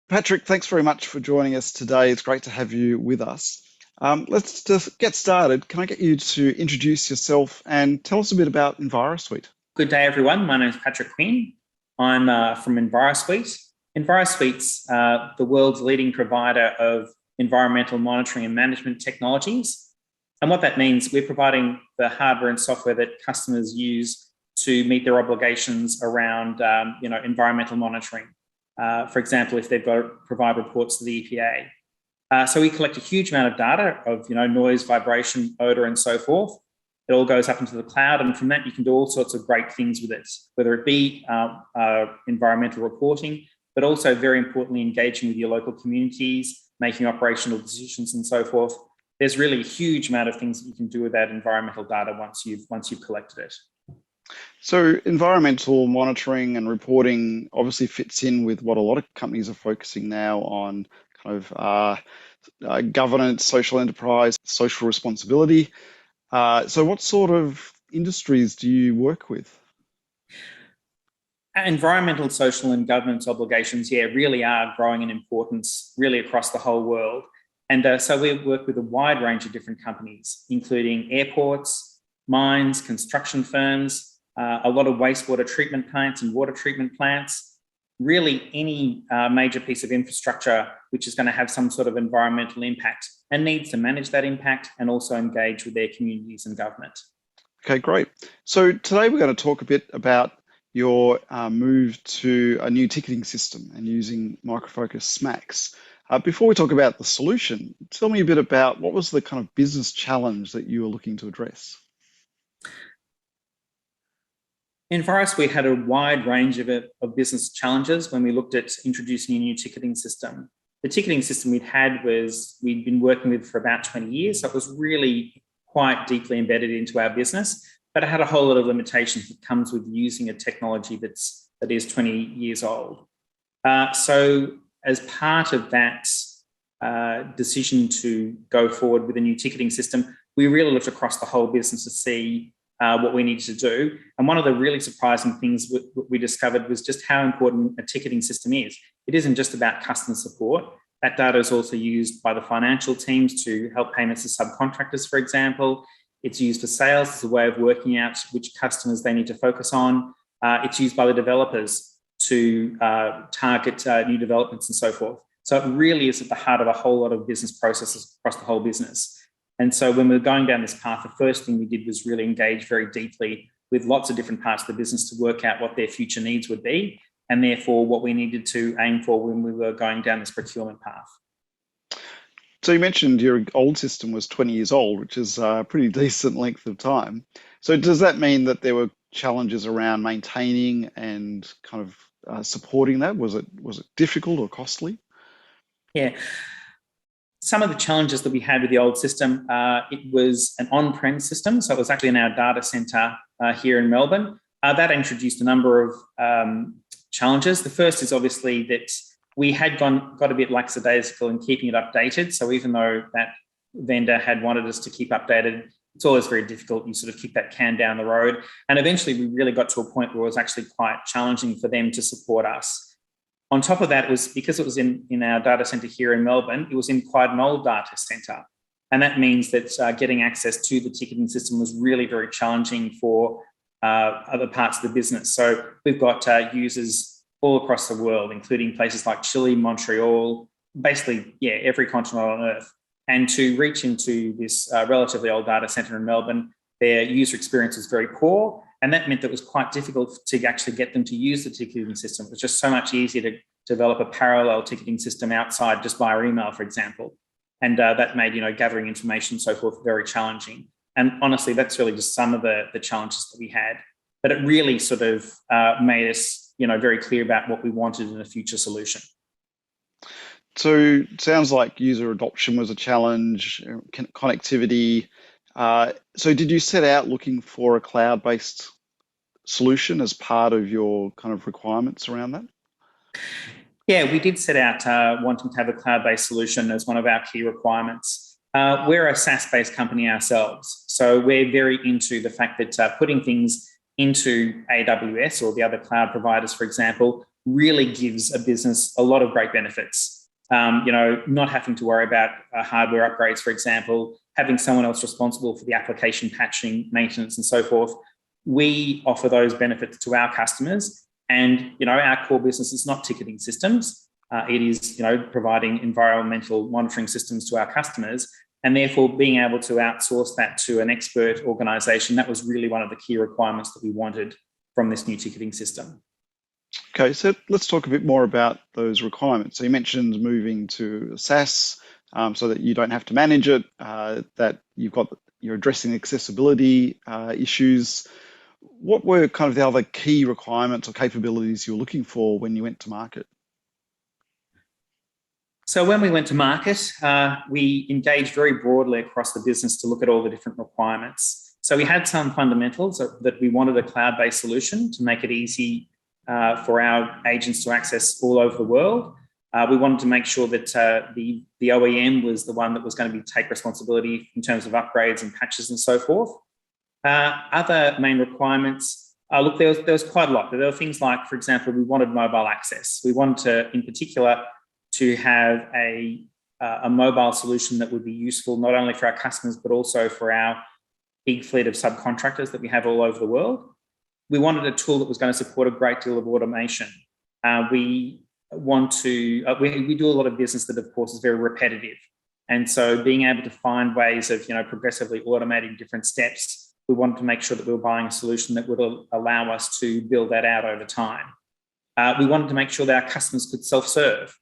Patrick, thanks very much for joining us today. It's great to have you with us. Let's just get started. Can I get you to introduce yourself and tell us a bit about EnviroSuite? Good day, everyone. My name is Patrick Quin. I'm from EnviroSuite. EnviroSuite's the world's leading provider of environmental monitoring and management technologies. And what that means, we're providing the hardware and software that customers use to meet their obligations around environmental monitoring. For example, if they've got to provide reports to the EPA. So we collect a huge amount of data of noise, vibration, odor, and so forth. It all goes up into the cloud, and from that you can do all sorts of great things with it, whether it be environmental reporting, but also very importantly engaging with your local communities, making operational decisions and so forth. There's really a huge amount of things that you can do with that environmental data once you've collected it. So environmental monitoring and reporting obviously fits in with what a lot of companies are focusing now on, kind of governance, social enterprise, social responsibility. So what sort of industries do you work with? Environmental, social and governance obligations, really are growing in importance really across the whole world. And so we work with a wide range of different companies, including airports, mines, construction firms, a lot of wastewater treatment plants and water treatment plants, really any major piece of infrastructure which is going to have some sort of environmental impact and needs to manage that impact and also engage with their communities and government. Okay, great. So today we're going to talk a bit about your move to a new ticketing system and using Microfocus SMAX. Before we talk about the solution, tell me a bit about what was the kind of business challenge that you were looking to address? EnviroSuite had a wide range of business challenges when we looked at introducing a new ticketing system. The ticketing system we'd been working with for about 20 years, so it was really quite deeply embedded into our business, but it had a whole lot of limitations that comes with using a technology that is 20 years old. So as part of that decision to go forward with a new ticketing system, we really looked across the whole business to see what we needed to do. And one of the really surprising things we discovered was just how important a ticketing system is. It isn't just about customer support. That data is also used by the financial teams to help payments to subcontractors, for example. It's used for sales as a way of working out which customers they need to focus on. It's used by the developers to target new developments and so forth. So it really is at the heart of a whole lot of business processes across the whole business. And so when we were going down this path, the first thing we did was really engage very deeply with lots of different parts of the business to work out what their future needs would be, and therefore what we needed to aim for when we were going down this procurement path. So you mentioned your old system was 20 years old, which is a pretty decent length of time. So does that mean that there were challenges around maintaining and kind of supporting that? Was it difficult or costly? Yeah. Some of the challenges that we had with the old system, it was an on-prem system, so it was actually in our data center here in Melbourne. That introduced a number of challenges. The first is obviously that we had got a bit lackadaisical in keeping it updated. So even though that vendor had wanted us to keep updated, it's always very difficult. You sort of kick that can down the road. And eventually we really got to a point where it was actually quite challenging for them to support us. On top of that, it was because it was in our data center here in Melbourne, it was in quite an old data center. And that means that getting access to the ticketing system was really very challenging for other parts of the business. So we've got users all across the world, including places like Chile, Montreal, basically, every continent on Earth. And to reach into this relatively old data center in Melbourne, their user experience was very poor. And that meant that it was quite difficult to actually get them to use the ticketing system. It was just so much easier to develop a parallel ticketing system outside just via email, for example. And that made, gathering information and so forth very challenging. And honestly, that's really just some of the challenges that we had. But it really sort of made us, very clear about what we wanted in a future solution. So it sounds like user adoption was a challenge, connectivity. So did you set out looking for a cloud-based solution as part of your kind of requirements around that? Yeah, we did set out wanting to have a cloud-based solution as one of our key requirements. We're a SaaS-based company ourselves, so we're very into the fact that putting things into AWS or the other cloud providers, for example, really gives a business a lot of great benefits. Not having to worry about hardware upgrades, for example, having someone else responsible for the application patching, maintenance, and so forth. We offer those benefits to our customers. And, our core business is not ticketing systems. It is, providing environmental monitoring systems to our customers. And therefore, being able to outsource that to an expert organisation, that was really one of the key requirements that we wanted from this new ticketing system. Okay, so let's talk a bit more about those requirements. So you mentioned moving to SaaS so that you don't have to manage it, that you're addressing accessibility issues. What were kind of the other key requirements or capabilities you were looking for when you went to market? So when we went to market, we engaged very broadly across the business to look at all the different requirements. So we had some fundamentals that we wanted a cloud-based solution to make it easy for our agents to access all over the world. We wanted to make sure that the OEM was the one that was going to take responsibility in terms of upgrades and patches and so forth. Other main requirements, look, there was quite a lot. There were things like, for example, we wanted mobile access. We wanted to, in particular, to have a mobile solution that would be useful not only for our customers, but also for our big fleet of subcontractors that we have all over the world. We wanted a tool that was going to support a great deal of automation. We do a lot of business that, of course, is very repetitive. And so being able to find ways of, progressively automating different steps, we wanted to make sure that we were buying a solution that would allow us to build that out over time. We wanted to make sure that our customers could self-serve.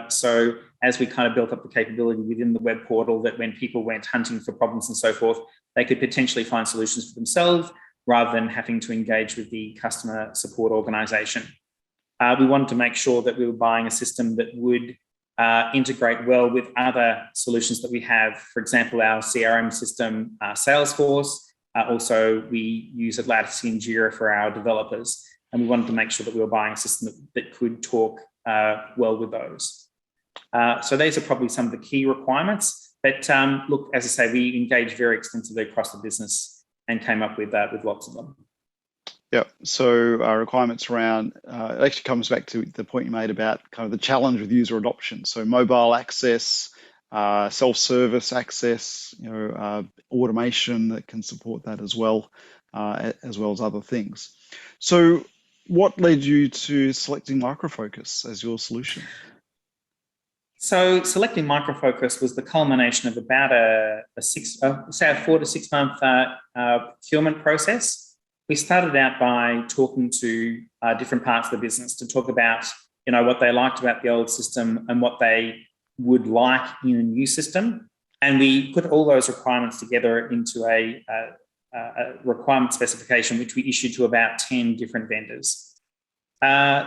So as we kind of built up the capability within the web portal, that when people went hunting for problems and so forth, they could potentially find solutions for themselves rather than having to engage with the customer support organisation. We wanted to make sure that we were buying a system that would integrate well with other solutions that we have. For example, our CRM system, Salesforce. Also, we use Atlassian and Jira for our developers. And we wanted to make sure that we were buying a system that could talk well with those. So these are probably some of the key requirements. But look, as I say, we engaged very extensively across the business and came up with lots of them. Yeah, so requirements around, it actually comes back to the point you made about kind of the challenge with user adoption. So mobile access, self-service access, automation that can support that as well as other things. So what led you to selecting Microfocus as your solution? So selecting Microfocus was the culmination of about a 4 to 6 month procurement process. We started out by talking to different parts of the business to talk about, what they liked about the old system and what they would like in a new system. And we put all those requirements together into a requirement specification, which we issued to about 10 different vendors.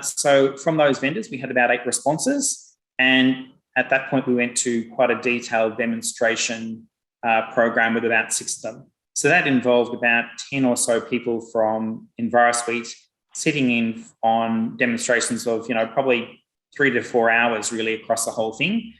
So from those vendors, we had about 8 responses. And at that point, we went to quite a detailed demonstration program with about 6 of them. So that involved about 10 or so people from Envirosuite sitting in on demonstrations of, probably 3 to 4 hours really across the whole thing.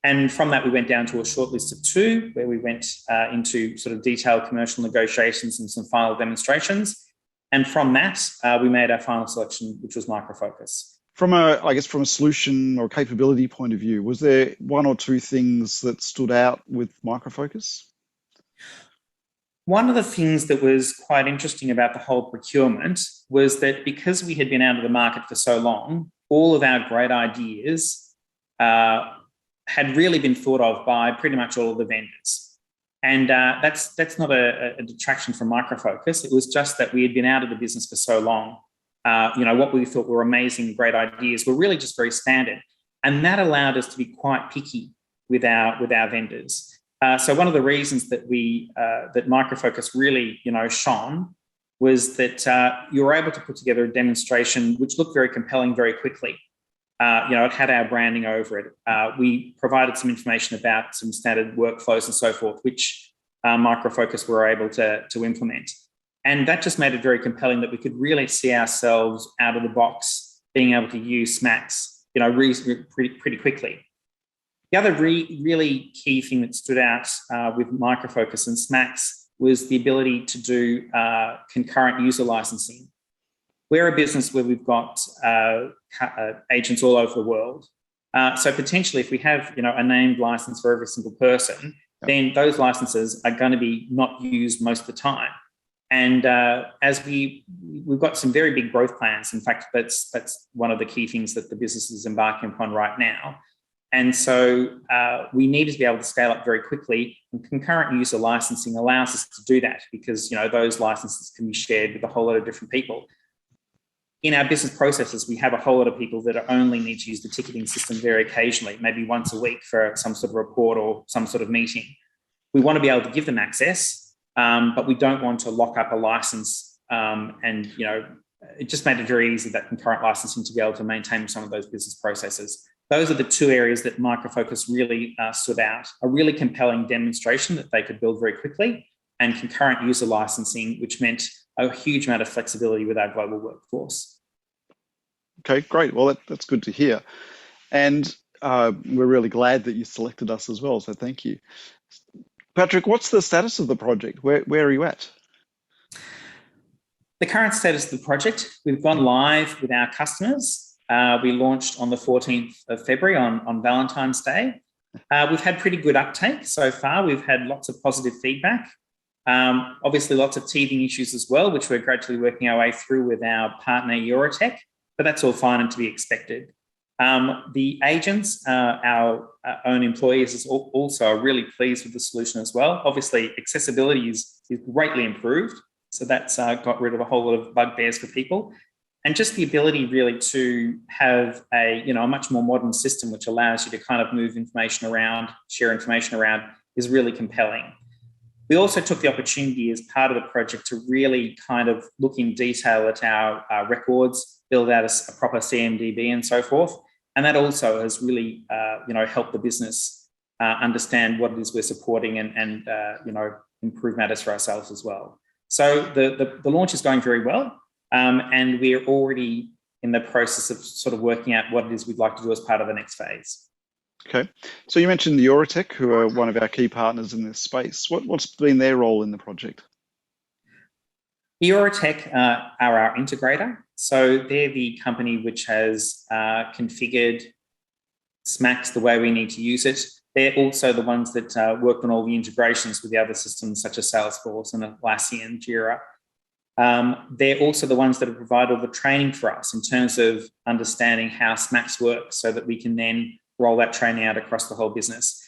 And from that, we went down to a short list of 2, where we went into sort of detailed commercial negotiations and some final demonstrations. And from that, we made our final selection, which was Microfocus. From a solution or capability point of view, was there 1 or 2 things that stood out with Microfocus? One of the things that was quite interesting about the whole procurement was that because we had been out of the market for so long, all of our great ideas had really been thought of by pretty much all of the vendors. And that's not a detraction from Microfocus. It was just that we had been out of the business for so long. What we thought were amazing, great ideas were really just very standard. And that allowed us to be quite picky with our vendors. So one of the reasons that that Microfocus really, shone was that you were able to put together a demonstration which looked very compelling very quickly. It had our branding over it. We provided some information about some standard workflows and so forth, which Microfocus were able to implement. And that just made it very compelling that we could really see ourselves out of the box being able to use SMAX, pretty quickly. The other really key thing that stood out with Microfocus and SMAX was the ability to do concurrent user licensing. we're a business where we've got agents all over the world. So potentially, if we have a named license for every single person, then those licenses are going to be not used most of the time. And as we've got some very big growth plans. In fact, that's one of the key things that the business is embarking upon right now. And so we needed to be able to scale up very quickly, and concurrent user licensing allows us to do that because those licenses can be shared with a whole lot of different people. In our business processes, we have a whole lot of people that only need to use the ticketing system very occasionally, maybe once a week for some sort of report or some sort of meeting. We want to be able to give them access, but we don't want to lock up a license. It just made it very easy, that concurrent licensing, to be able to maintain some of those business processes. Those are the two areas that Microfocus really stood out. A really compelling demonstration that they could build very quickly, and concurrent user licensing, which meant a huge amount of flexibility with our global workforce. Okay, great. Well, that's good to hear. And we're really glad that you selected us as well, so thank you. Patrick, what's the status of the project? Where are you at? The current status of the project, we've gone live with our customers. We launched on the 14th of February on Valentine's Day. We've had pretty good uptake so far. We've had lots of positive feedback. Obviously, lots of teething issues as well, which we're gradually working our way through with our partner Eurotech, but that's all fine and to be expected. The agents, our own employees, is also are really pleased with the solution as well. Obviously, accessibility is greatly improved, so that's got rid of a whole lot of bugbears for people. And just the ability really to have a much more modern system, which allows you to kind of move information around, share information around, is really compelling. We also took the opportunity as part of the project to really kind of look in detail at our records, build out a proper CMDB and so forth. And that also has really, helped the business understand what it is we're supporting and improve matters for ourselves as well. So the launch is going very well. And we're already in the process of sort of working out what it is we'd like to do as part of the next phase. Okay. So you mentioned Eurotech, who are one of our key partners in this space. What's been their role in the project? Eurotech are our integrator. So they're the company which has configured SMAX the way we need to use it. They're also the ones that worked on all the integrations with the other systems such as Salesforce and Atlassian, Jira. They're also the ones that have provided all the training for us in terms of understanding how SMAX works, so that we can then roll that training out across the whole business.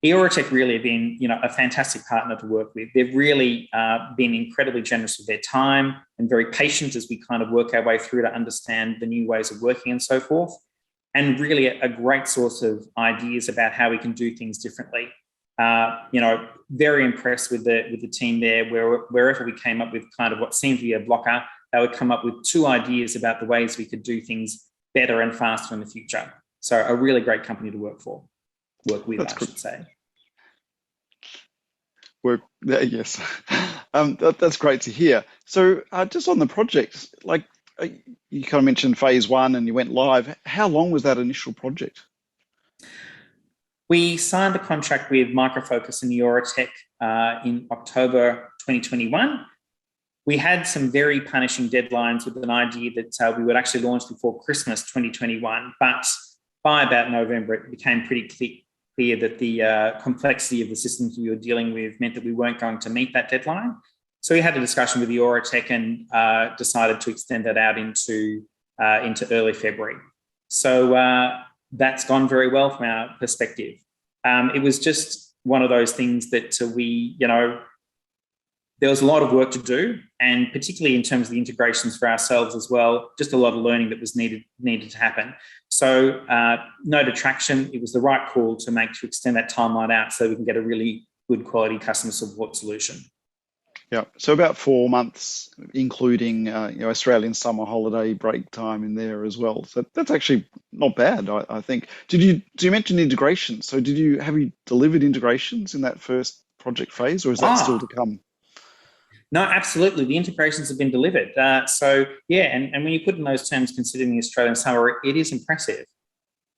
Eurotech really have been, a fantastic partner to work with. They've really been incredibly generous with their time and very patient as we kind of work our way through to understand the new ways of working and so forth. And really a great source of ideas about how we can do things differently. Very impressed with the team there. Wherever we came up with kind of what seemed to be a blocker, they would come up with two ideas about the ways we could do things better and faster in the future. So a really great company to work with, I should say. Yes, that's great to hear. So just on the project, you kind of mentioned phase one and you went live. How long was that initial project? We signed the contract with Microfocus and Eurotech in October 2021. We had some very punishing deadlines with an idea that we would actually launch before Christmas 2021, but by about November, it became pretty clear that the complexity of the systems we were dealing with meant that we weren't going to meet that deadline. So we had a discussion with Eurotech and decided to extend that out into early February. So that's gone very well from our perspective. It was just one of those things that there was a lot of work to do, and particularly in terms of the integrations for ourselves as well, just a lot of learning that was needed to happen. So no detraction. It was the right call to extend that timeline out so we can get a really good quality customer support solution. Yeah, so about 4 months, including Australian summer holiday break time in there as well. So that's actually not bad, I think. Do you mention integration? So have you delivered integrations in that first project phase, or is that still to come? No, absolutely. The integrations have been delivered. And when you put in those terms, considering the Australian summer, it is impressive.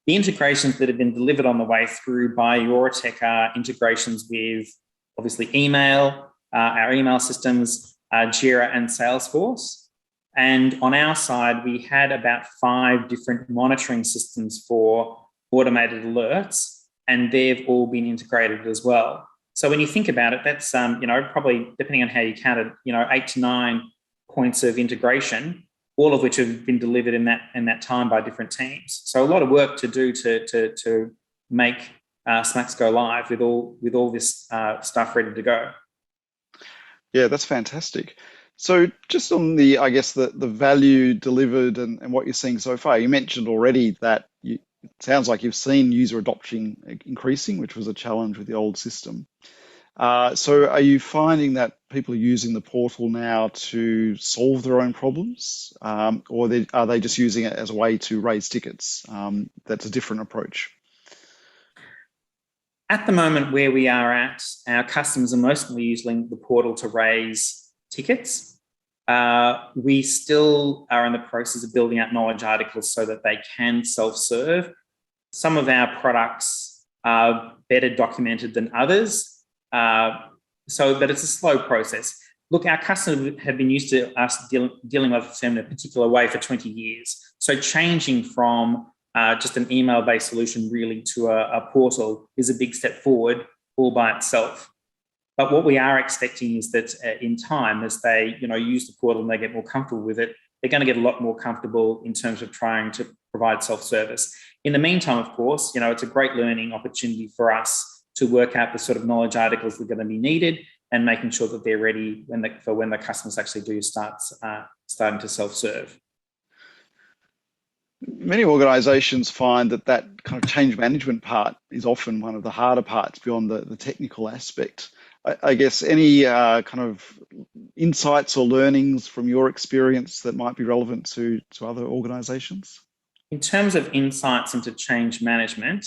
The integrations that have been delivered on the way through by Eurotech are integrations with, obviously, email, our email systems, Jira and Salesforce. And on our side, we had about 5 different monitoring systems for automated alerts, and they've all been integrated as well. So when you think about it, that's probably, depending on how you count it, 8 to 9 points of integration, all of which have been delivered in that time by different teams. So a lot of work to do to make SMAX go live with all this stuff ready to go. Yeah, that's fantastic. So just on the, I guess, the value delivered and what you're seeing so far, you mentioned already that it sounds like you've seen user adoption increasing, which was a challenge with the old system. So are you finding that people are using the portal now to solve their own problems, or are they just using it as a way to raise tickets? That's a different approach. At the moment where we are at, our customers are mostly using the portal to raise tickets. We still are in the process of building out knowledge articles so that they can self-serve. Some of our products are better documented than others, but it's a slow process. Look, our customers have been used to us dealing with them in a particular way for 20 years. So changing from just an email-based solution really to a portal is a big step forward all by itself. But what we are expecting is that in time, as they use the portal and they get more comfortable with it, they're going to get a lot more comfortable in terms of trying to provide self-service. In the meantime, of course, it's a great learning opportunity for us to work out the sort of knowledge articles that are going to be needed and making sure that they're ready for when the customers actually do starting to self-serve. Many organisations find that kind of change management part is often one of the harder parts beyond the technical aspect. I guess any kind of insights or learnings from your experience that might be relevant to other organisations? In terms of insights into change management,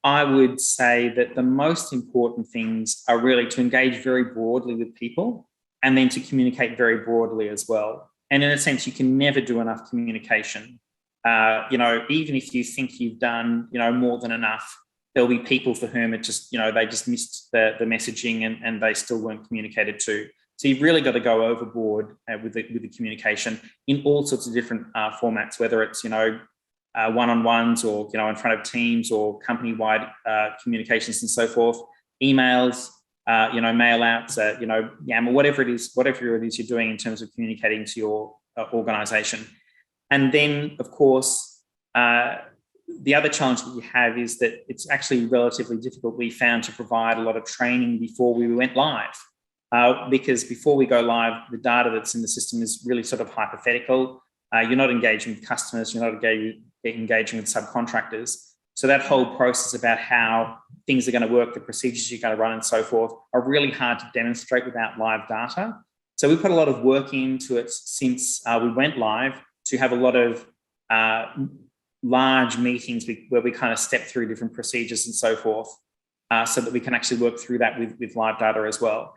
I would say that the most important things are really to engage very broadly with people and then to communicate very broadly as well. And in a sense, you can never do enough communication. Even if you think you've done, more than enough, there'll be people for whom it just, they just missed the messaging and they still weren't communicated to. So you've really got to go overboard with the communication in all sorts of different formats, whether it's, one-on-ones or, in front of teams or company-wide communications and so forth, emails, mail outs, YAM, or whatever it is you're doing in terms of communicating to your organisation. And then, of course, the other challenge that we have is that it's actually relatively difficult, we found, to provide a lot of training before we went live. Because before we go live, the data that's in the system is really sort of hypothetical. You're not engaging with customers, you're not engaging with subcontractors. So that whole process about how things are going to work, the procedures you're going to run and so forth, are really hard to demonstrate without live data. So we put a lot of work into it since we went live to have a lot of large meetings where we kind of step through different procedures and so forth, so that we can actually work through that with live data as well.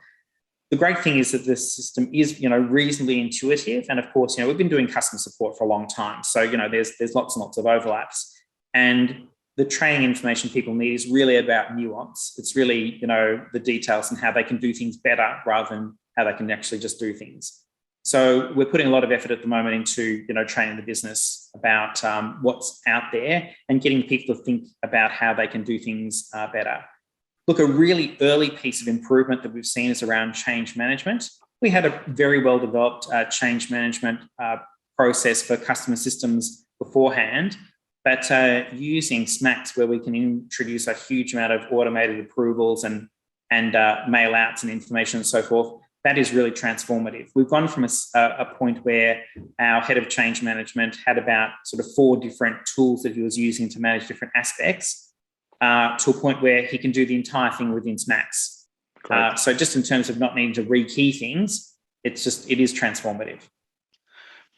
The great thing is that this system is, reasonably intuitive. And of course, we've been doing customer support for a long time. So, there's lots and lots of overlaps. And the training information people need is really about nuance. It's really, the details and how they can do things better rather than how they can actually just do things. So we're putting a lot of effort at the moment into, training the business about what's out there and getting people to think about how they can do things better. Look, a really early piece of improvement that we've seen is around change management. We had a very well-developed change management process for customer systems beforehand, but using SMAX, where we can introduce a huge amount of automated approvals and mail outs and information and so forth, that is really transformative. We've gone from a point where our head of change management had about sort of 4 different tools that he was using to manage different aspects, to a point where he can do the entire thing within SMAX. So just in terms of not needing to rekey things, it is transformative.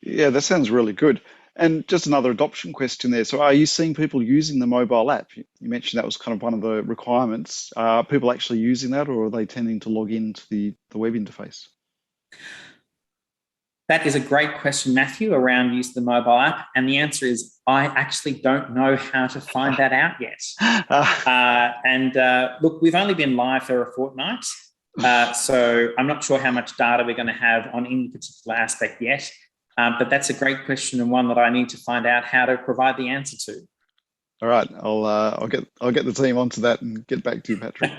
Yeah, that sounds really good. And just another adoption question there. So are you seeing people using the mobile app? You mentioned that was kind of one of the requirements. Are people actually using that, or are they tending to log into the web interface? That is a great question, Matthew, around use of the mobile app. And the answer is, I actually don't know how to find that out yet. Look, we've only been live for a fortnight. So I'm not sure how much data we're going to have on any particular aspect yet, but that's a great question and one that I need to find out how to provide the answer to. All right, I'll get the team onto that and get back to you, Patrick.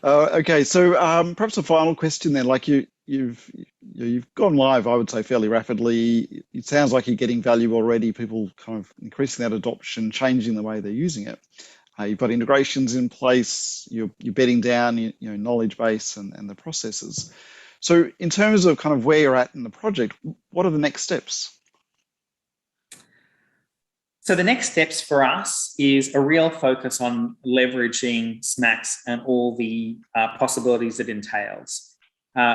Okay, so perhaps a final question then. Like you've gone live, I would say, fairly rapidly. It sounds like you're getting value already. People kind of increasing that adoption, changing the way they're using it. You've got integrations in place. You're bedding down your knowledge base and the processes. So in terms of kind of where you're at in the project, what are the next steps? So the next steps for us is a real focus on leveraging SMAX and all the possibilities it entails.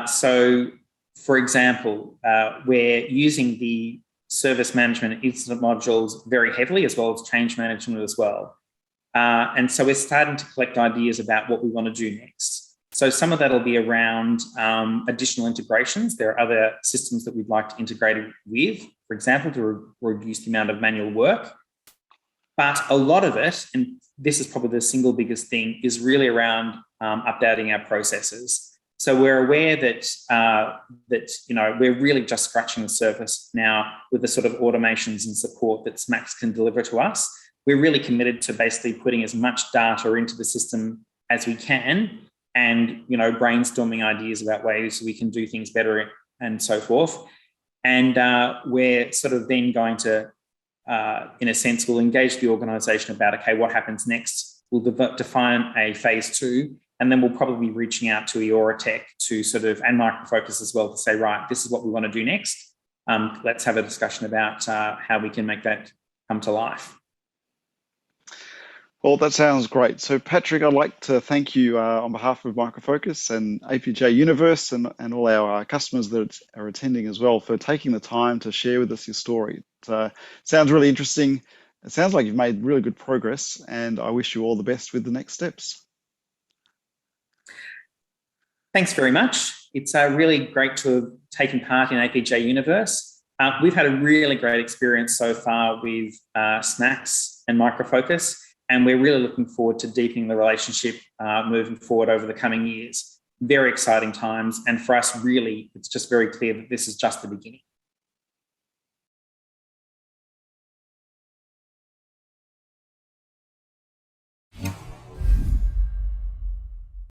So, for example, we're using the service management and incident modules very heavily, as well as change management as well. And so we're starting to collect ideas about what we want to do next. So some of that will be around additional integrations. There are other systems that we'd like to integrate with, for example, to reduce the amount of manual work. But a lot of it, and this is probably the single biggest thing, is really around updating our processes. So we're aware that we're really just scratching the surface now with the sort of automations and support that SMAX can deliver to us. We're really committed to basically putting as much data into the system as we can, and brainstorming ideas about ways we can do things better and so forth. And we're sort of then going to, in a sense, we'll engage the organisation about, okay, what happens next? We'll define a phase 2, and then we'll probably be reaching out to Eoratech to sort of, and Microfocus as well, to say, right, this is what we want to do next. Let's have a discussion about how we can make that come to life. Well, that sounds great. So, Patrick, I'd like to thank you on behalf of Microfocus and APJ Universe and all our customers that are attending as well for taking the time to share with us your story. It sounds really interesting. It sounds like you've made really good progress, and I wish you all the best with the next steps. Thanks very much. It's really great to have taken part in APJ Universe. We've had a really great experience so far with SMAX and Microfocus, and we're really looking forward to deepening the relationship moving forward over the coming years. Very exciting times, and for us, really, it's just very clear that this is just the beginning.